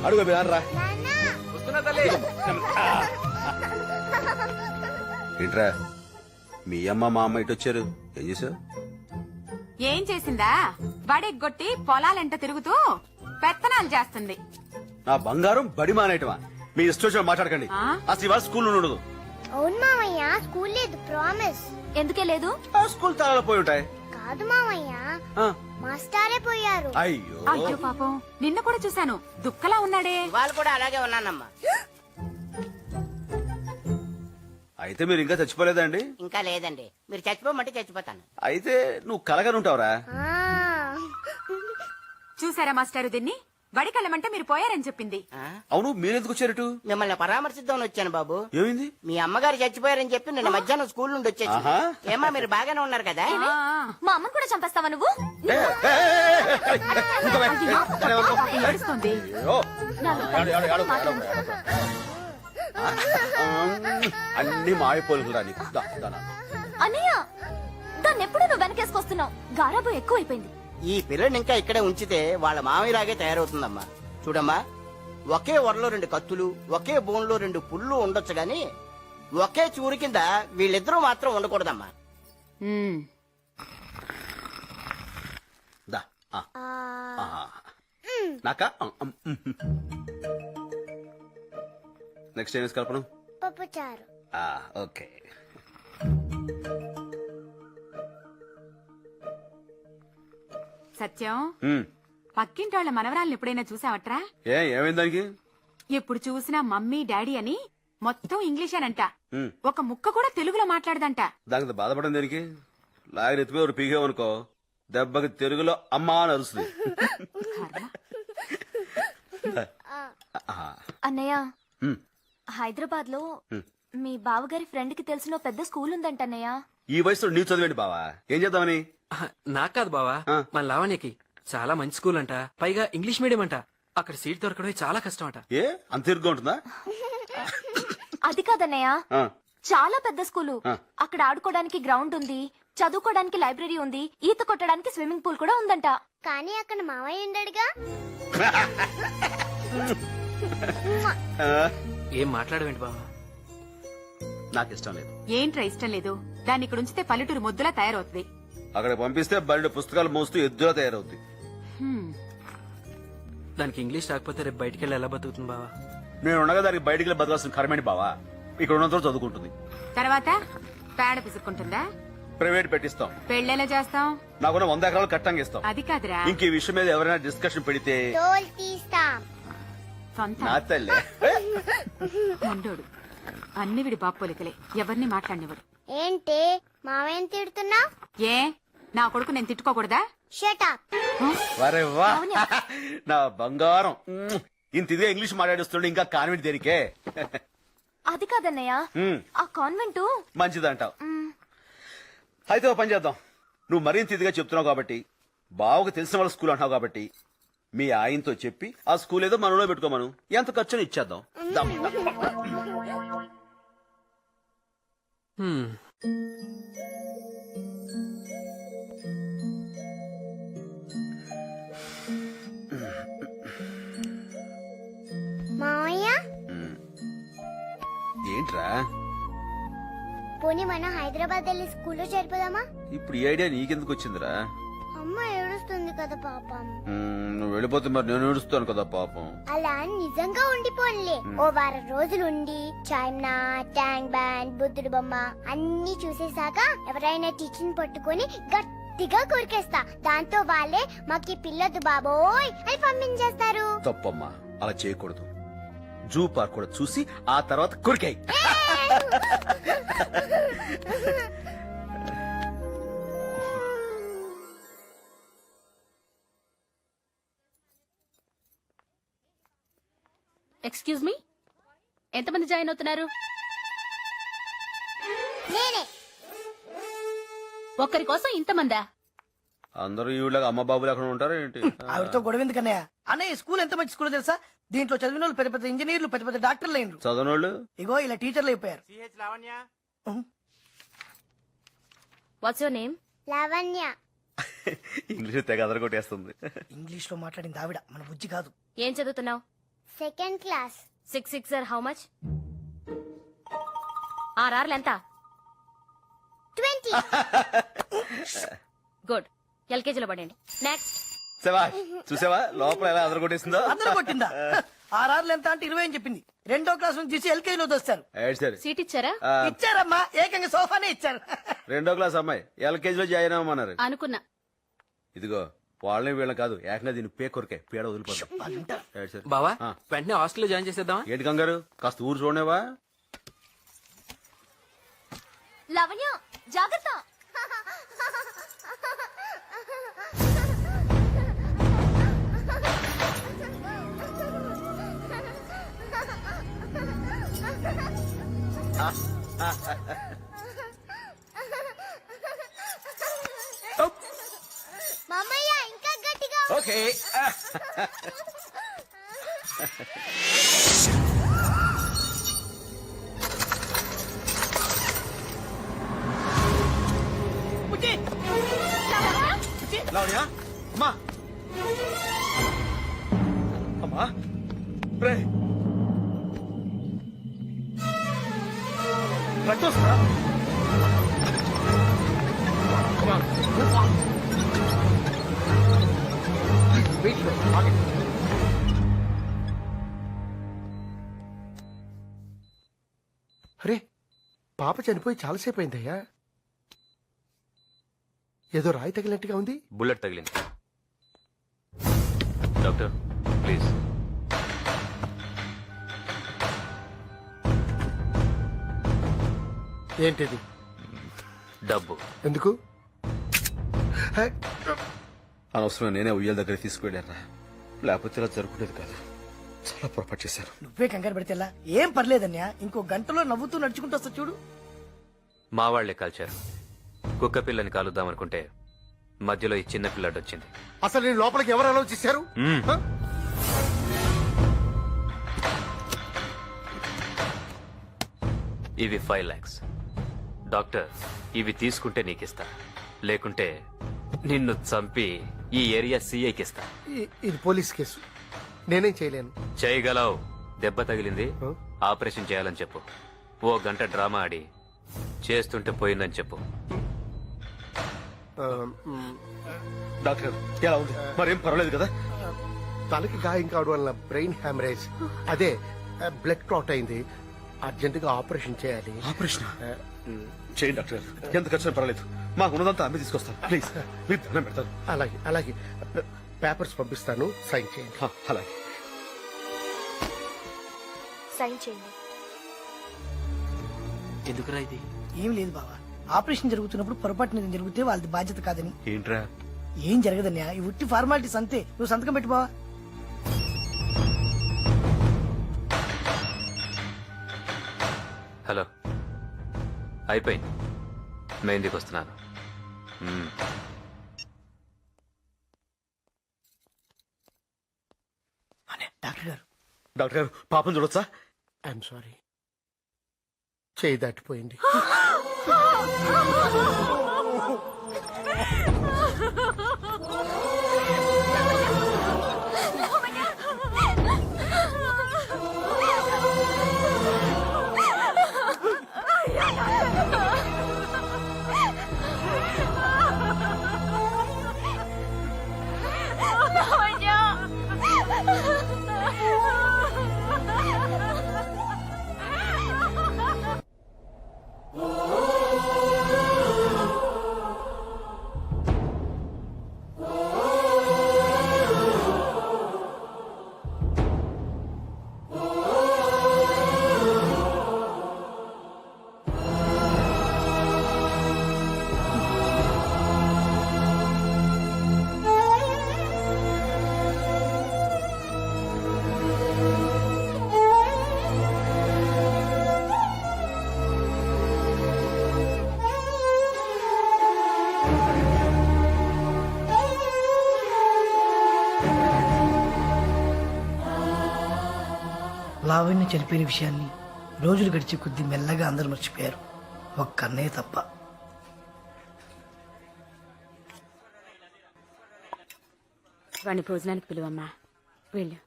అడుగు రా ఏంట్రా మీ అమ్మ మా అమ్మ ఇటు వచ్చారు ఏం చేసావు? ఏం చేసిందా బడెగ్గొట్టి పొలాలంట తిరుగుతూ పెత్తనాలు చేస్తుంది. నా బంగారం బడి మానేయటమా? మీ ఇష్టం వచ్చిన మాట్లాడకండి. అసలు ఇవాళ స్కూల్ ఉండదు. అవును మామయ్య, స్కూల్ లేదు. ప్రామిస్. ఎందుకే లేదు? స్కూల్ తాళాలు పోయి ఉంటాయి. కాదు మామయ్య, మాస్టారే పోయారు. అయ్యో అయ్యో పాపం, నిన్న కూడా చూశాను దుక్కలా ఉన్నాడే. వాళ్ళు కూడా అలాగే ఉన్నానమ్మా. అయితే మీరు ఇంకా చచ్చిపోలేదండి? ఇంకా లేదండి. మీరు చచ్చిపోమంటే చచ్చిపోతాను. అయితే నువ్వు కలగనుంటావురా? చూసారా మాస్టారు దీన్ని? బడికెళ్ళమంటే మీరు పోయారని చెప్పింది. అవును, మీరెందుకు వచ్చారటు? మిమ్మల్ని పరామర్శిద్దామని వచ్చాను బాబు. ఏమైంది? మీ అమ్మగారు చచ్చిపోయారని చెప్పి నిన్న మధ్యాహ్నం స్కూల్ నుండి వచ్చేసి. ఏమా మీరు బాగానే ఉన్నారు కదా? మా అమ్మని కూడా చంపేస్తావా నువ్వు? ఏడుస్తోంది. అన్ని మాయపోలుకురా నీకు. అన్నయ్య, దాన్ని ఎప్పుడు నువ్వు వెనకేసుకొస్తున్నావు? గారాబు ఎక్కువైపోయింది. ఈ పిల్లని ఇంకా ఇక్కడే ఉంచితే వాళ్ళ మామయ్యలాగే తయారవుతుందమ్మా. చూడమ్మా, ఒకే వరలో 2 కత్తులు, ఒకే బోన్లో 2 పుళ్ళు ఉండొచ్చు గాని ఒకే చూరు కింద వీళ్ళిద్దరూ మాత్రం ఉండకూడదమ్మా. నెక్స్ట్ ఏం కల్పన? పప్పుచారు. ఓకే. సత్యం, పక్కింటి వాళ్ళ మనవరాలను ఎప్పుడైనా చూసావట్రా? ఏమైంది దానికి? ఎప్పుడు చూసినా మమ్మీ డాడీ అని మొత్తం ఇంగ్లీషేనంట. ఒక ముక్క కూడా తెలుగులో మాట్లాడదంట. దానికి బాధపడడం దేనికి? లాగిన ఎత్తుకుని ఒక పీకేవనుకో దెబ్బకి తెలుగులో అమ్మా అని అరుస్తుంది. అన్నయ్య, హైదరాబాద్ లో మీ బావగారి ఫ్రెండ్ కి తెలిసిన పెద్ద స్కూల్ ఉందంట అన్నయ్య. ఈ వయసులో నీవు చదివేంటి బావా? ఏం చేద్దామని? నాకు కాదు బావా, మన లావణ్యకి చాలా మంచి స్కూల్ అంట. పైగా ఇంగ్లీష్ మీడియం అంట. అక్కడ సీట్ దొరకడమే చాలా కష్టం అంట. ఏ అంత ఇరుగ్గా ఉంటుందా? అది కాదన్నయ్య, చాలా పెద్ద స్కూలు. అక్కడ ఆడుకోవడానికి గ్రౌండ్ ఉంది, చదువుకోవడానికి లైబ్రరీ ఉంది, ఈత కొట్టడానికి స్విమ్మింగ్ పూల్ కూడా ఉందంట. కానీ అక్కడ మామయ్య ఉండడుగా. ఏం మాట్లాడవేంటి బావా? నాకు ఇష్టం లేదు. ఏంట్రా ఇష్టం లేదు? దాన్ని ఇక్కడ ఉంచితే పల్లెటూరు ముద్దులా తయారవుతుంది. అక్కడ పంపిస్తే బయట పుస్తకాలు మోస్తూ ఎద్దులా తయారవుద్ది. దానికి ఇంగ్లీష్ రాకపోతే రేపు బయటికి వెళ్ళి ఎలా బతుకుతుంది బావా? నేను ఉండగా దానికి బయటికి వెళ్ళి బతకాల్సిన కర్మేంటి బావా? ఇక్కడ ఉన్నంత చదువుకుంటుంది. తర్వాత పేడ పిసుక్కుంటుందా? ప్రైవేట్ పెట్టిస్తాం. పెళ్ళెలా చేస్తాం? నాకున్న 100 ఎకరాలు కట్టంగా ఇస్తాం. అది కాదురా, ఇంక ఈ విషయం మీద ఎవరైనా డిస్కషన్ పెడితే తోలు తీస్తాం. నా తల్లే మండోడు. అన్ని విడి బాపోలికలే, ఎవరిని మాట్లాడినవాడు. ఏంటి మామయ్యని తిడుతున్నా? ఏ నా కొడుకు నేను తిట్టుకోకూడదా? Shut up. వరే వా, నా బంగారం. ఇంత ఇదిగా ఇంగ్లీష్ మాట్లాడుస్తుండే ఇంకా కాన్వెంట్ దేనికే? అది కాదన్నయ్య, ఆ కాన్వెంట్ మంచిదంటావు. అయితే ఓ పని చేద్దాం. నువ్వు మరింత ఇదిగా చెప్తున్నావు కాబట్టి, బావకు తెలిసిన వాళ్ళ స్కూల్ అంటున్నావు కాబట్టి, మీ ఆయనతో చెప్పి ఆ స్కూల్ ఏదో మనలో పెట్టుకోమను. ఎంత ఖర్చుని ఇచ్చేద్దాం. మామయ్య, ఏంట్రా? పోనీ మనం హైదరాబాద్ వెళ్ళి స్కూల్లో చేరిపోదామా? ఇప్పుడు ఈ ఐడియా నీకెందుకు వచ్చిందిరా? అమ్మ ఏడుస్తుంది కదా పాపం. నువ్వు వెళ్ళిపోతే మరి నేను ఏడుస్తాను కదా పాపం. అలా నిజంగా ఉండిపోన్లే. ఓ వారం రోజులు ఉండి చాయ్నా, ట్యాంక్ బ్యాండ్, బుద్ధుడు బొమ్మ అన్ని చూసేసాక ఎవరైనా టీచర్ పట్టుకొని గట్టిగా కొరికేస్తా. దాంతో వాళ్ళే మాకి పిల్లదు బాబోయ్ అని పంపించేస్తారు. తప్పమ్మా, అలా చేయకూడదు. జూ పార్క్ కూడా చూసి ఆ తర్వాత కొరికాయి. ఎక్స్క్యూజ్ మీ, ఎంతమంది జాయిన్ అవుతున్నారు? నేనే. ఒక్కరి కోసం ఇంతమందా? అందరూ ఈవిడగా అమ్మ బాబులు ఎక్కడ ఉంటారు ఏంటి? ఆవిడతో గొడవ ఎందుకన్నయ్య? అన్నయ్య స్కూల్ ఎంత మంచి స్కూల్ తెలుసా? దీంట్లో చదివిన వాళ్ళు పెద్ద పెద్ద ఇంజనీర్లు, పెద్ద పెద్ద డాక్టర్లు అయినరు. చదవనోళ్ళు ఇగో ఇలా టీచర్లు అయిపోయారు. What's your name? Lavanya. English తెగ అదరగొట్టేస్తుంది. ఇంగ్లీష్ లో మాట్లాడింది ఆవిడ, మన బుజ్జి కాదు. ఏం చదువుతున్నావు? Second class. 6 6 how much? 6 ఎంత? 20. గుడ్. ఎల్కేజీలో పడండి. నెక్స్ట్. సేవా చూసావా లోపల ఎలా అదరగొట్టేసిందో. అందరూ కొట్టిందా? 6 ఎంత అంటే 20 అని చెప్పింది. 2వ క్లాస్ నుంచి తీసి LKG లో దోస్తారు. ఏడు సరే సీట్ ఇచ్చారా? ఇచ్చారమ్మా, ఏకంగా సోఫానే ఇచ్చారు. 2వ క్లాస్ అమ్మాయి LKG లో జాయిన్ అవ్వమన్నారు. అనుకున్నా. ఇదిగో వాళ్ళని వీళ్ళని కాదు, ఏకంగా దీన్ని పేకొరకే పేడ వదిలిపోతాం. ఏడు సరే. బావా ఆ. వెంటనే హాస్టల్లో జాయిన్ చేసేద్దామా? ఏంటి కంగారు, కాస్త ఊరు చూడనేవా? లవణ్య జాగ్రత్త. మామయ్య ఇంకా గట్టిగా. ఓకే. బుజ్జి, లావణ్య అమ్మా అమ్మా రే రక్తం వస్తుందా? అరే పాప చనిపోయి చాలాసేపు అయిందయ్యా. ఏదో రాయి తగిలినట్టుగా ఉంది. బుల్లెట్ తగిలింది. Doctor please. ఏంటిది? డబ్బు. ఎందుకు? హే, అనవసరం నేనే ఉయ్యాల దగ్గర తీసుకువెళ్ళారా, లేకపోతే ఇలా జరుగుతుంది కాదు. చాలా పొరపాటు చేశారు. నువ్వే కంగారు పెడితే ఎలా? ఏం పర్లేదన్యా, ఇంకో గంటలో నవ్వుతూ నడుచుకుంటూ వస్తా చూడు. మా వాళ్లే కాల్చారు. కుక్క పిల్లని కాలుద్దామనుకుంటే మధ్యలో ఈ చిన్న పిల్లాడు వచ్చింది. అసలు నేను లోపలికి ఎవరు అలౌ చేశారు? హ? ఇవి 5 lakhs. డాక్టర్ ఇవి తీసుకుంటే నీకిస్తా, లేకుంటే నిన్ను చంపి ఈ ఏరియా CIకిస్తా. ఇది పోలీస్ కేసు, నేనేం చేయలేను. చేయగలవు. దెబ్బ తగిలింది, హ? ఆపరేషన్ చేయాలని చెప్పు. 1 గంట డ్రామా ఆడి చేస్తుంటే పోయిందని చెప్పు. ఆ, మ్, డాక్టర్ ఎలా ఉంది? మరేం పర్వాలేదు కదా? తలకి గాయం కావడం వల్ల బ్రెయిన్ హ్యామరేజ్, అదే బ్లడ్ క్లాట్ అయింది. అర్జెంట్ గా ఆపరేషన్ చేయాలి. ఆపరేషన్ ఆ, మ్, చేయండి డాక్టర్, ఎంత ఖర్చు పర్వాలేదు. మాకు ఉన్నదంతా అమ్మి తీసుకొస్తాను. ప్లీజ్ మీరు దండం పెడతాను. అలాగే అలాగే. పేపర్స్ పంపిస్తాను, సైన్ చేయండి. అలాగే. సైన్ చేయండి. ఎందుకురా ఇది? ఏం లేదు బావా, ఆపరేషన్ జరుగుతున్నప్పుడు పొరపాటు నేను జరిగితే వాళ్ళది బాధ్యత కాదని. ఏంట్రా? ఏం జరగదన్యా, ఈ ఉట్టి ఫార్మాలిటీస్ అంతే. నువ్వు సంతకం పెట్టు బావా. హలో, అయిపోయింది. మెహందీకి వస్తున్నాను. డాక్టర్ గారు, డాక్టర్ గారు పాపం చూడొచ్చా? ఐఎమ్ సారీ, చేయి దాటిపోయింది. లావణ్య చనిపోయిన విషయాన్ని రోజులు గడిచే కొద్దీ మెల్లగా అందరూ మర్చిపోయారు, ఒక్క అన్నయ్య తప్ప. వాడిని భోజనానికి పిలువమ్మా. వెళ్ళు.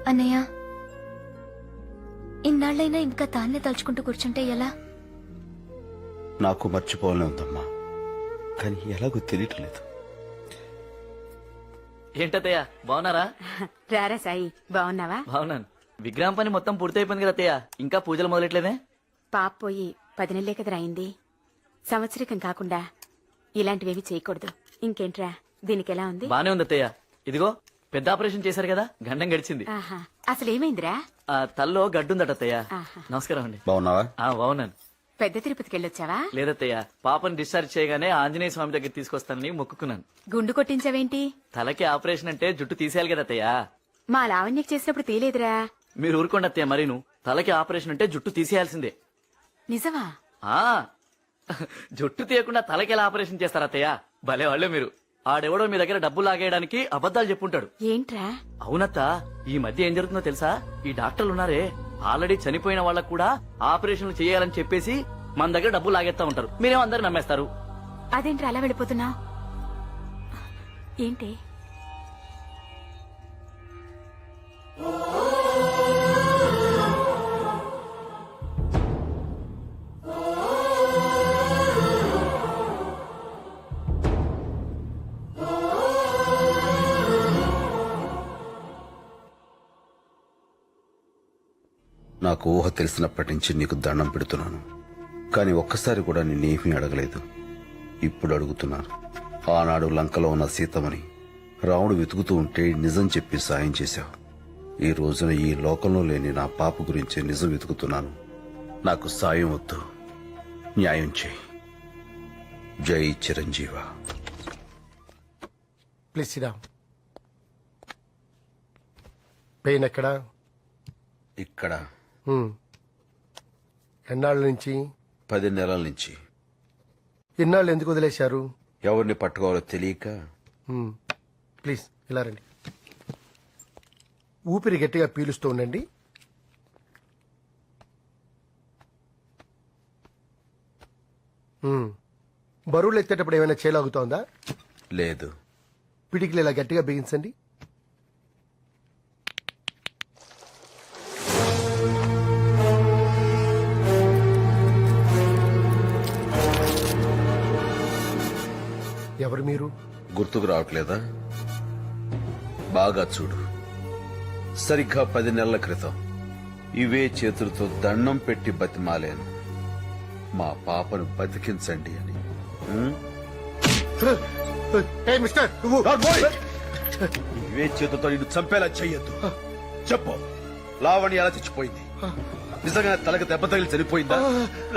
అన్నయ్య, ఇన్నాళ్ళైనా ఇంకా తాన్నే తలుచుకుంటూ కూర్చుంటే ఎలా? నాకు మర్చిపోవాలని ఉందమ్మా, కానీ ఎలాగో తెలియట్లేదు. ఏంటత్తయ్య బాగున్నారా? రారా సాయి, బాగున్నావా? బాగున్నాను. విగ్రహం పని మొత్తం పూర్తయిపోయింది కదా అత్తయ్య, ఇంకా పూజలు మొదలెట్లేదే? పాప పోయి 10 నెలలే కదరా అయింది. సంవత్సరికం కాకుండా ఇలాంటివేవి చేయకూడదు. ఇంకేంట్రా, దీనికి ఎలా ఉంది? బానే ఉంది అత్తయ్య. ఇదిగో పెద్ద ఆపరేషన్ చేశారు కదా, గండం గడిచింది. ఆహా, అసలేమైందిరా? ఆ తల్లో గడ్డుందట అత్తయ్య. ఆహా. నమస్కారం అండి. బాగున్నావా? బాగున్నాను. పెద్ద తిరుపతికి వెళ్ళొచ్చావా? లేదత్తయ్య, పాపని డిశ్చార్జ్ చేయగానే ఆంజనేయ స్వామి దగ్గర తీసుకొస్తానని మొక్కుకున్నాను. గుండు కొట్టించావేంటి? తలకి ఆపరేషన్ అంటే జుట్టు తీసేయాలి కదా అత్తయ్య. మా లావణ్యకి చేసినప్పుడు తీలేదురా. మీరు ఊరుకోండి అత్తయ్య, మరీను తలకి ఆపరేషన్ అంటే జుట్టు తీసేయాల్సిందే. నిజమా? ఆ జుట్టు తీయకుండా తలకి ఎలా ఆపరేషన్ చేస్తారా అత్తయ్య? భలే వాళ్ళే మీరు. ఆడెవడో మీ దగ్గర డబ్బులు లాగేయడానికి అబద్ధాలు చెప్పుంటాడు. ఏంట్రా? అవునత్త, ఈ మధ్య ఏం జరుగుతుందో తెలుసా? ఈ డాక్టర్లు ఉన్నారే, ఆల్రెడీ చనిపోయిన వాళ్ళకు కూడా ఆపరేషన్లు చేయాలని చెప్పేసి మన దగ్గర డబ్బులు లాగేస్తా ఉంటారు. మీరేమో అందరు నమ్మేస్తారు. అదేంట్రా అలా వెళ్ళిపోతున్నావు? ఏంటి? నాకు ఊహ తెలిసినప్పటి నుంచి నీకు దండం పెడుతున్నాను, కానీ ఒక్కసారి కూడా నిన్నేమీ అడగలేదు. ఇప్పుడు అడుగుతున్నాను. ఆనాడు లంకలో ఉన్న సీతమని రాముడు వెతుకుతూ ఉంటే నిజం చెప్పి సాయం చేశావు. ఈ రోజున ఈ లోకంలో లేని నా పాప గురించి నిజం వెతుకుతున్నాను. నాకు సాయం వద్దు, న్యాయం చేయి. జై చిరంజీవ. ప్లీజ్ సిడా. పెయిన్ ఎక్కడా? ఇక్కడ ఎన్నాళ్ళ నుంచి? 10 నెలల నుంచి. ఎన్నాళ్ళు ఎందుకు వదిలేశారు? ఎవరిని పట్టుకోవాలో తెలియక. ప్లీజ్ ఇలా రండి. ఊపిరి గట్టిగా పీలుస్తూ ఉండండి. బరువులు ఎత్తేటప్పుడు ఏమైనా చేలాగుతోందా? లేదు. పిడికిలు ఇలా గట్టిగా బిగించండి. ఎవరు మీరు? గుర్తుకు రావట్లేదా? బాగా చూడు. సరిగ్గా 10 నెలల క్రితం ఇవే చేతులతో దండం పెట్టి బతిమాలేను, మా పాపను బతికించండి అని. మిస్టర్, నువ్వు ఇవే చేతులతో నిన్ను చంపేలా చెయ్యొద్దు. చెప్పు, లావణ్య ఎలా చచ్చిపోయింది? నిజంగా తలకి దెబ్బ తగిలి చనిపోయిందా,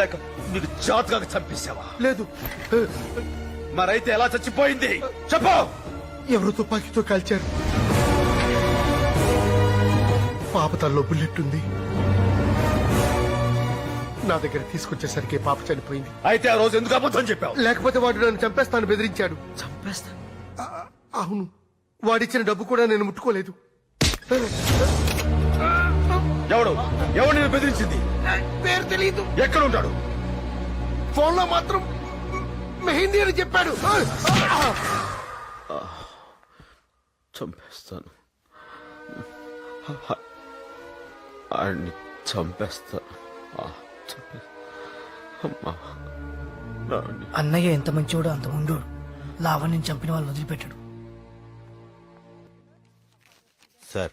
లేక నీకు జాతకాగా చంపేశావా? లేదు. మరైతే ఎలా చచ్చిపోయింది చెప్పు. ఎవరు తుపాకీతో కాల్చారు? పాప తనలో బుల్లెట్ ఉంది. నా దగ్గర తీసుకొచ్చేసరికి పాప చనిపోయింది. అయితే ఆ రోజు ఎందుకు అబద్ధం చెప్పావు? లేకపోతే వాడు నన్ను చంపేస్తాను బెదిరించాడు. చంపేస్తా? అవును, వాడిచ్చిన డబ్బు కూడా నేను ముట్టుకోలేదు. ఎవడు నేను బెదిరించింది? పేరు తెలియదు. ఎక్కడ ఉంటాడు? ఫోన్ లో మాత్రం మెహిందీ అని చెప్పాడు. చంపేస్తాను, ఆయన్ని చంపేస్తాను. అన్నయ్య ఎంత మంచివాడో అంత ఉండోడు. లావణ్యం చంపిన వాళ్ళు వదిలిపెట్టాడు. సార్,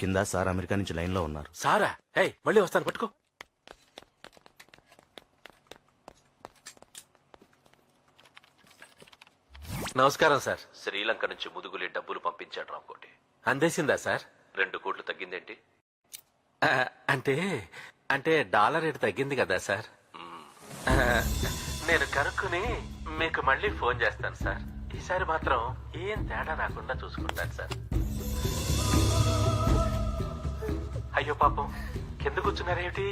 కింద సార్ అమెరికా నుంచి లైన్ లో ఉన్నారు. సారా? మళ్ళీ వస్తాను, పట్టుకో. నమస్కారం సార్. శ్రీలంక నుంచి ముదుగులి డబ్బులు పంపించాడు రామ్కోటి. అందేసిందా సార్? 2 కోట్లు తగ్గిందేంటి? అంటే డాలర్ రేటు తగ్గింది కదా సార్. నేను కనుక్కుని మీకు మళ్ళీ ఫోన్ చేస్తాను సార్. ఈసారి మాత్రం ఏం తేడా రాకుండా చూసుకుంటాను సార్. అయ్యో పాపం, కింద కూర్చున్నారేమిటి?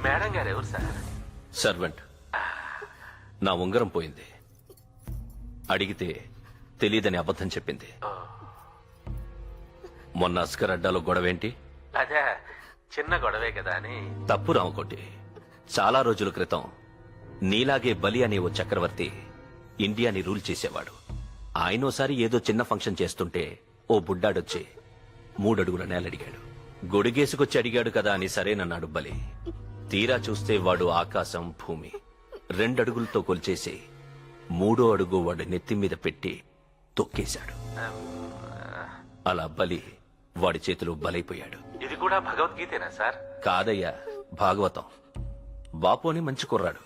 మేడం గారు ఎవరు సార్? సర్వెంట్. నా ఉంగరం పోయింది, అడిగితే తెలీదని అబద్ధం చెప్పింది. మొన్న అస్కర్ అడ్డాలో గొడవేంటి? అదే చిన్న గొడవే కదా అని. తప్పు రామకోటి. చాలా రోజుల క్రితం నీలాగే బలి అనే ఓ చక్రవర్తి ఇండియాని రూల్ చేసేవాడు. ఆయనోసారి ఏదో చిన్న ఫంక్షన్ చేస్తుంటే ఓ బుడ్డాడొచ్చి 3 అడుగుల నేలడిగాడు. గొడిగేసుకొచ్చి అడిగాడు కదా అని సరేనన్నాడు బలి. తీరా చూస్తే వాడు ఆకాశం భూమి 2 అడుగులతో కొల్చేసి 3వ అడుగు వాడి నెత్తి మీద పెట్టి తొక్కేశాడు. అలా బలి వాడి చేతిలో బలైపోయాడు. ఇది కూడా భగవద్గీతేనా సార్? కాదయ్యా, భాగవతం. బాపు అని మంచి కుర్రాడు,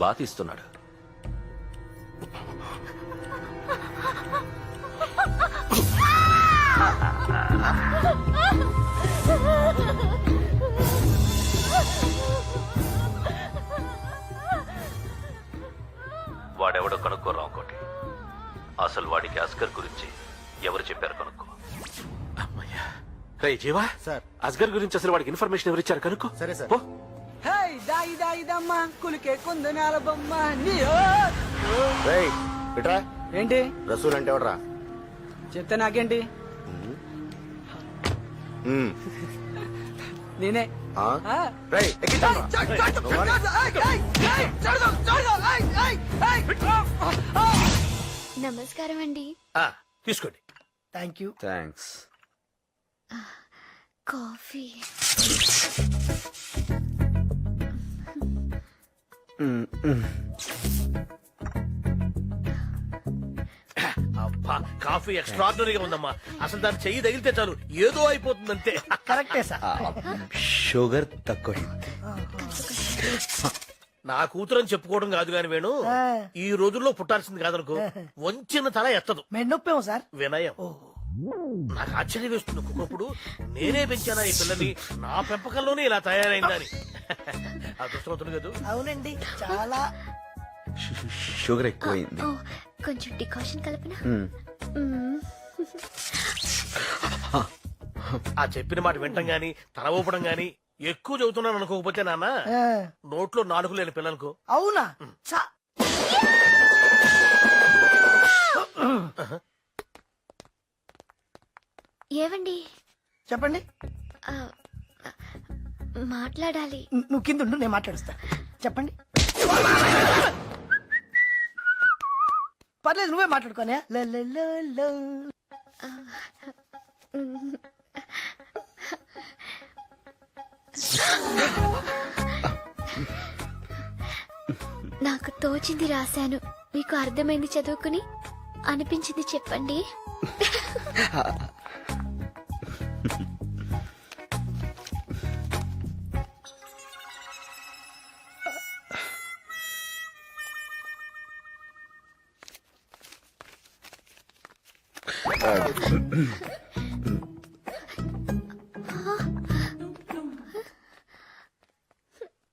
బాతిస్తున్నాడు. వాడెవడో కనుక్కో రాంకోటి. అసలు వాడికి అస్కర్ గురించి ఎవరు చెప్పారు కనుక్కో. అమ్మయ్యా. రే జీవా, సార్. అస్గర్ గురించి అసలు వాడికి ఇన్ఫర్మేషన్ ఎవరిచ్చారు కనుక్కో. సరే సార్. పో. దాయి దాయి దమ్మ కులికే కుందనాల బొమ్మ ఇట్రా. ఏంటి రసూల్ అంటే ఎవడరా? చెప్తే నాకేంటి? నేనే. నమస్కారం అండి. తీసుకోండి. Thank you. థ్యాంక్స్. కాఫీ. అబ్బా, కాఫీ ఎక్స్ట్రాడినరీగా ఉందమ్మా. అసలు దాన్ని చెయ్యి తగిలితే చాలు ఏదో అయిపోతుందంతే. కరెక్టే సార్. షుగర్ తక్కువైంది. నా కూతురని చెప్పుకోవడం కాదు గాని వేణు, ఈ రోజుల్లో పుట్టాల్సింది కాదనుకో. వంచిన తల ఎత్తదు. మెడ నొప్పేమో సార్. వినయం. నాకు ఆశ్చర్యం వేస్తుంది ఒక్కొక్కప్పుడు. నేనే పెంచానా ఈ పిల్లని, నా పెంపకంలోనే ఇలా తయారైందని. అదృష్టవంతుడు కదా. అవునండి, చాలా. షుగర్ ఎక్కువైంది. కొంచెం డికాషన్ కలపనా? ఆ చెప్పిన మాట వింటం గాని తల ఊపడం గాని ఎక్కువ చదువుతున్నాను అనుకోకపోతే నాన్న, నోట్లో నాలుగు లేని పిల్లలకు. అవునా? ఏవండి? చెప్పండి. మాట్లాడాలి. నువ్వు కింద ఉండు, నేను మాట్లాడుస్తా. చెప్పండి. పర్లేదు, నువ్వే మాట్లాడుకోనే. నాకు తోచింది రాశాను, మీకు అర్థమైంది చదువుకుని, అనిపించింది చెప్పండి.